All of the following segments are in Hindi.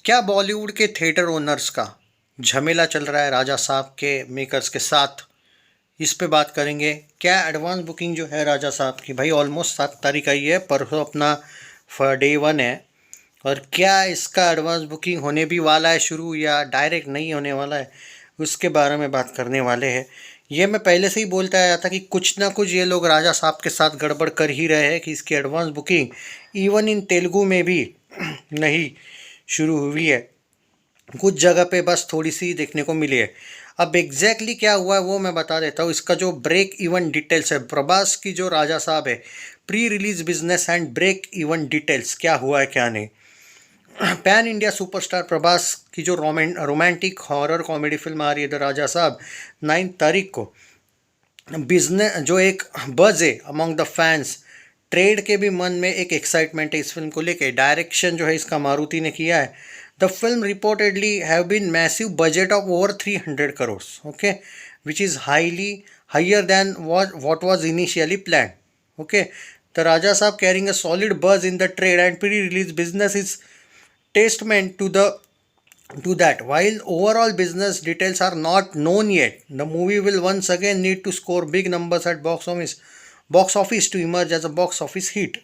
क्या बॉलीवुड के थिएटर ओनर्स का झमेला चल रहा है राजा साहब के मेकर्स के साथ, इस पे बात करेंगे। क्या एडवांस बुकिंग जो है राजा साहब की, भाई ऑलमोस्ट 7 तारीख आई है, परसों अपना डे 1 है। और क्या इसका एडवांस बुकिंग होने भी वाला है शुरू, या डायरेक्ट नहीं होने वाला है, उसके बारे में बात करने वाले हैं। ये मैं पहले से ही बोलता आया था कि कुछ ना कुछ ये लोग राजा साहब के साथ गड़बड़ कर ही रहे हैं कि इसकी advance booking even in Telugu में भी नहीं शुरू हुई है। कुछ जगह पे बस थोड़ी सी देखने को मिली है। अब एग्जैक्टली क्या हुआ है वो मैं बता देता हूँ। इसका जो ब्रेक इवन डिटेल्स है, प्रभास की जो राजा साहब है, pre release business and break even details, क्या हुआ है क्या नहीं। पैन इंडिया सुपरस्टार प्रभास की जो रोमांटिक हॉरर कॉमेडी फिल्म आ रही है द राजा साहब 9 तारीख को, बिजनेस जो एक बज है अमंग द फैंस, ट्रेड के भी मन में एक एक्साइटमेंट है इस फिल्म को लेके। डायरेक्शन जो है इसका मारुति ने किया है। The film reportedly have been massive budget of over 300 crore, okay, which is highly higher than what was initially planned. Okay, the Raja Saab carrying a solid buzz in the trade and pre-release business is testament to that. While overall business details are not known yet, the movie will once again need to score big numbers at box office to emerge as a box office hit.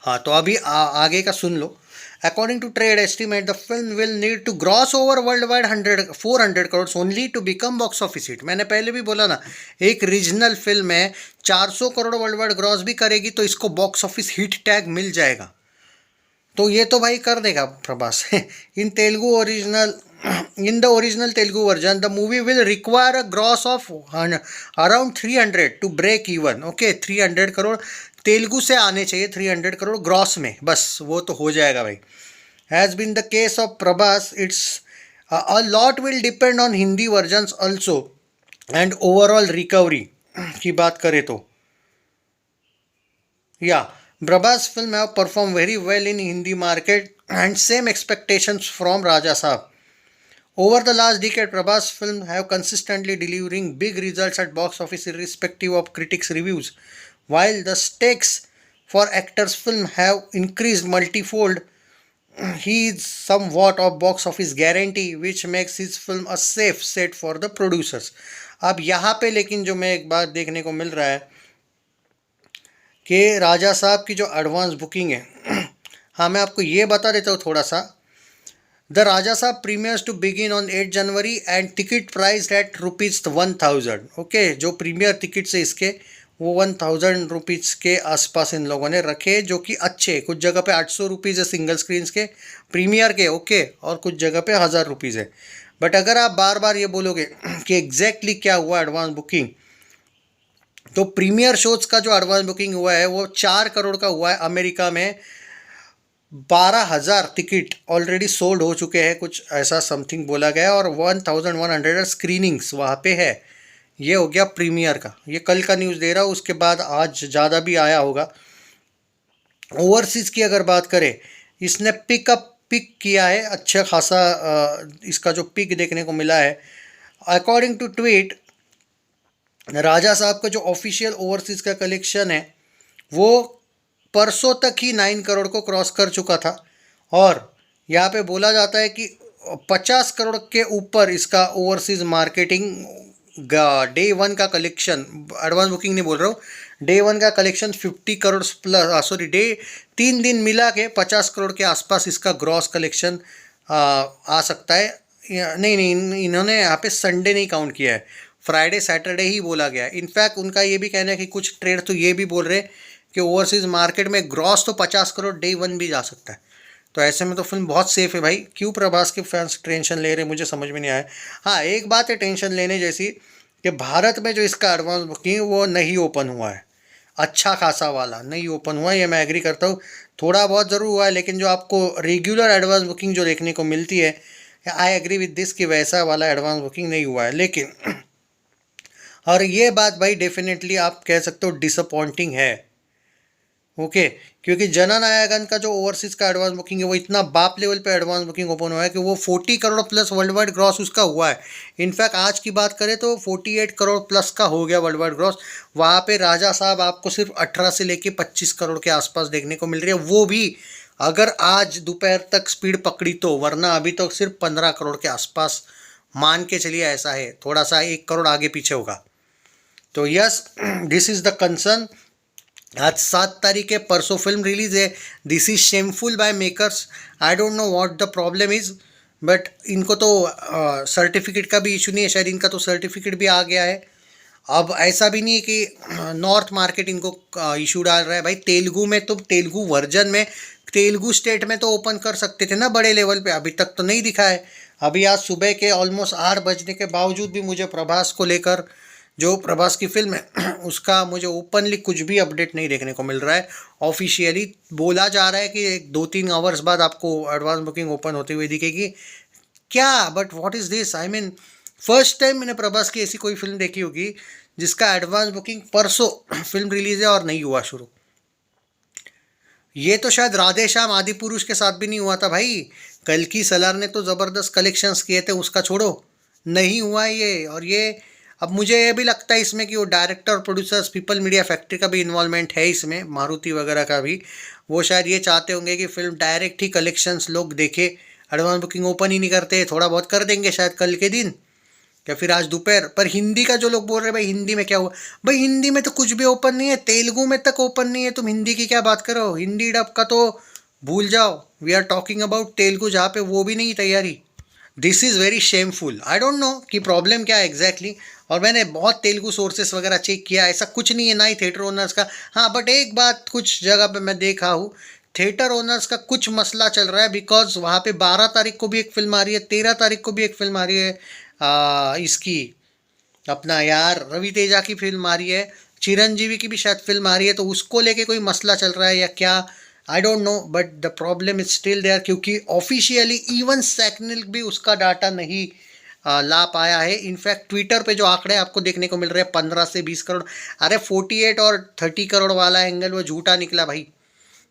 हाँ, तो अभी आगे का सुन लो। According to trade estimate, the film will need to gross over worldwide 400 crores only to become box office hit. मैंने पहले भी बोला ना, एक रीजनल फिल्म है, 400 करोड़ वर्ल्ड वाइड ग्रॉस भी करेगी तो इसको बॉक्स ऑफिस हिट टैग मिल जाएगा। तो ये तो भाई कर देगा Prabhas. In Telugu original in the original Telugu version the movie will require a gross of around 300 to break even. Okay, 300 crore Telugu से आने चाहिए, 300 करोड़ ग्रॉस में, बस वो तो हो जाएगा भाई। Has been the case of Prabhas, it's a lot will depend on Hindi versions also and overall recovery की बात करें तो या Prabhas film have performed very well in Hindi market and same expectations from Raja Saab. Over the last decade, Prabhas film have consistently delivering big results at box office irrespective of critics' reviews. While the stakes for actors' film have increased multifold, he is somewhat of box office guarantee which makes his film a safe set for the producers. अब यहाँ पे लेकिन जो मैं एक बात देखने को मिल रहा है कि राजा साहब की जो एडवांस बुकिंग है, हाँ मैं आपको ये बता देता हूँ थोड़ा सा। The Raja Saab premieres to begin on 8 January and ticket price at ₹1000। Okay, जो प्रीमियर टिकट्स है इसके वो 1000 रुपीज़ के आसपास इन लोगों ने रखे, जो कि अच्छे। कुछ जगह पे 800 रुपीज़ है सिंगल स्क्रीन के प्रीमियर के, ओके, और कुछ जगह पे 1000 रुपीज़ है। बट अगर आप बार बार ये बोलोगे कि एग्जैक्टली क्या हुआ एडवांस बुकिंग, तो प्रीमियर शोज का जो एडवांस बुकिंग हुआ है वो 4 करोड़ का हुआ है। अमेरिका में 12,000 टिकट ऑलरेडी सोल्ड हो चुके हैं, कुछ ऐसा समथिंग बोला गया, और 1100 स्क्रीनिंग्स वहाँ पे है। ये हो गया प्रीमियर का, ये कल का न्यूज़ दे रहा हूँ, उसके बाद आज ज़्यादा भी आया होगा। ओवरसीज़ की अगर बात करें, इसने पिक किया है अच्छा खासा, इसका जो पिक देखने को मिला है अकॉर्डिंग टू ट्वीट, राजा साहब का जो ऑफिशियल ओवरसीज़ का कलेक्शन है वो परसों तक ही 9 करोड़ को क्रॉस कर चुका था। और यहाँ पे बोला जाता है कि 50 करोड़ के ऊपर इसका ओवरसीज़ मार्केटिंग डे 1 का कलेक्शन, एडवांस बुकिंग नहीं बोल रहा हूँ, डे 1 का collection 50 crore plus, sorry day 3 दिन मिला के 50 करोड़ के आसपास इसका ग्रॉस कलेक्शन आ सकता है। नहीं, इन्होंने यहाँ पे संडे नहीं काउंट किया है, फ्राइडे सैटरडे ही बोला गया है। इनफैक्ट उनका ये भी कहना है कि कुछ ट्रेड तो ये भी बोल रहे हैं कि ओवरसीज़ मार्केट में ग्रॉस तो 50 करोड़ डे 1 भी जा सकता है। तो ऐसे में तो फिल्म बहुत सेफ है भाई। क्यों प्रभास के फैंस टेंशन ले रहे हैं, मुझे समझ में नहीं आया। हाँ, एक बात है टेंशन लेने जैसी कि भारत में जो इसका एडवांस बुकिंग वो नहीं ओपन हुआ है, अच्छा खासा वाला नहीं ओपन हुआ है, ये मैं एग्री करता हूँ। थोड़ा बहुत ज़रूर हुआ है, लेकिन जो आपको रेगुलर एडवांस बुकिंग जो देखने को मिलती है, आई एग्री विद दिस कि वैसा वाला एडवांस बुकिंग नहीं हुआ है। लेकिन और ये बात भाई डेफिनेटली आप कह सकते हो डिसअपॉइंटिंग है, ओके, क्योंकि जननायकन का जो ओवरसीज़ का एडवांस बुकिंग है वो इतना बाप लेवल पे एडवांस बुकिंग ओपन हुआ है कि वो 40 crore plus world wide gross उसका हुआ है। इनफैक्ट आज की बात करें तो 48 करोड़ प्लस का हो गया वर्ल्ड वाइड ग्रॉस। वहाँ पे राजा साहब आपको सिर्फ 18 से लेके 25 करोड़ के आसपास देखने को मिल रही है, वो भी अगर आज दोपहर तक स्पीड पकड़ी तो, वरना अभी तो सिर्फ 15 करोड़ के आसपास मान के चलिए, ऐसा है, थोड़ा सा 1 करोड़ आगे पीछे होगा। तो yes, this is the concern. आज 7 तारीख है, परसों फिल्म रिलीज है। This is shameful by makers. I don't know what the problem is, but इनको तो सर्टिफिकेट का भी इशू नहीं है, शायद इनका तो सर्टिफिकेट भी आ गया है। अब ऐसा भी नहीं है कि नॉर्थ मार्केट इनको इशू डाल रहा है। भाई तेलुगु में तो, तेलुगु वर्जन में, तेलुगु स्टेट में तो ओपन कर सकते थे ना बड़े लेवल पे, अभी तक तो नहीं दिखा है। अभी आज सुबह के ऑलमोस्ट 8 बजने के बावजूद भी मुझे प्रभास को लेकर, जो प्रभास की फिल्म है उसका मुझे ओपनली कुछ भी अपडेट नहीं देखने को मिल रहा है। ऑफिशियली बोला जा रहा है कि 2-3 आवर्स बाद आपको एडवांस बुकिंग ओपन होती हुई दिखेगी क्या, but what is this? I mean, first time मैंने प्रभास की ऐसी कोई फिल्म देखी होगी जिसका एडवांस बुकिंग परसों फिल्म रिलीज है और नहीं हुआ शुरू। ये तो शायद राधे श्याम आदि पुरुष के साथ भी नहीं हुआ था भाई। कल की सलार ने तो ज़बरदस्त कलेक्शंस किए थे, उसका छोड़ो, नहीं हुआ ये। और ये अब मुझे ये भी लगता है इसमें कि वो director, producers, people media factory का भी इन्वॉल्वमेंट है इसमें, मारुति वगैरह का भी। वो शायद ये चाहते होंगे कि फिल्म डायरेक्ट ही कलेक्शंस लोग देखे, एडवांस बुकिंग ओपन ही नहीं करते, थोड़ा बहुत कर देंगे शायद कल के दिन या फिर आज दोपहर। पर हिंदी का जो लोग बोल रहे हैं भाई हिंदी में क्या हुआ, भाई हिंदी में तो कुछ भी ओपन नहीं है, तेलुगु में तक ओपन नहीं है, तुम हिंदी की क्या बात करो? हिंदी डब का तो भूल जाओ, we are talking about Telugu जहाँ पे वो भी नहीं तैयारी। This is very shameful. I don't know कि प्रॉब्लम क्या है एग्जैक्टली। और मैंने बहुत तेलुगु सोर्सेस वगैरह चेक किया, ऐसा कुछ नहीं है, ना ही थिएटर ओनर्स का। हाँ, बट एक बात कुछ जगह पे मैं देखा हूँ, थिएटर ओनर्स का कुछ मसला चल रहा है, बिकॉज वहाँ पे 12 तारीख को भी एक फिल्म आ रही है, 13 तारीख को भी एक फिल्म आ रही है, इसकी अपना यार रवि तेजा की फिल्म आ रही है, चिरंजीवी की भी शायद फिल्म आ रही है, तो उसको लेके कोई मसला चल रहा है या क्या, I don't know, but the problem is still there. क्योंकि ऑफिशियली इवन सैकनिल भी उसका डाटा नहीं ला पाया है। इनफैक्ट ट्विटर पे जो आंकड़े आपको देखने को मिल रहे हैं 15 से 20 करोड़, अरे 48 और 30 करोड़ वाला एंगल वो झूठा निकला भाई।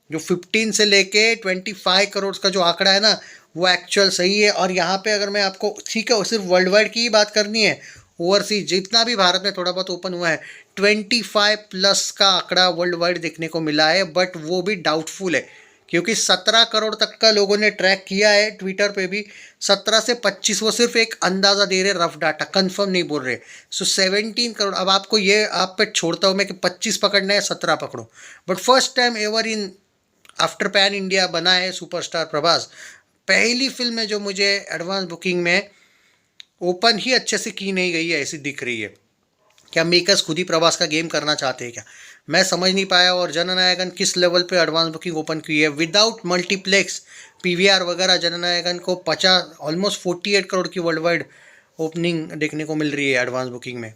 जो 15 से लेके 25 करोड़ का जो आंकड़ा है ना, वो एक्चुअल सही है। और यहाँ पे अगर मैं आपको, ठीक है, सिर्फ वर्ल्ड वाइड की ही बात करनी है, ओवरसीज जितना भी भारत में थोड़ा बहुत ओपन हुआ है, 25+ का आंकड़ा वर्ल्ड वाइड देखने को मिला है, बट वो भी डाउटफुल है। क्योंकि 17 करोड़ तक का लोगों ने ट्रैक किया है ट्विटर पे भी, 17 से 25 वो सिर्फ एक अंदाज़ा दे रहे, रफ डाटा, कंफर्म नहीं बोल रहे। सो 17 करोड़। अब आपको ये आप पे छोड़ता हूँ मैं कि 25 पकड़ना है, 17 पकड़ो, but first time ever in after pan India बना है सुपरस्टार प्रभास। पहली फिल्म है जो मुझे एडवांस बुकिंग में ओपन ही अच्छे से की नहीं गई है ऐसी दिख रही है। क्या मेकर्स खुद ही प्रभास का गेम करना चाहते हैं क्या? मैं समझ नहीं पाया। और जननायकन किस लेवल पे एडवांस बुकिंग ओपन की है विदाउट मल्टीप्लेक्स, पीवीआर वगैरह, जननायकन को 50 ऑलमोस्ट 48 करोड़ की वर्ल्ड वाइड ओपनिंग देखने को मिल रही है एडवांस बुकिंग में।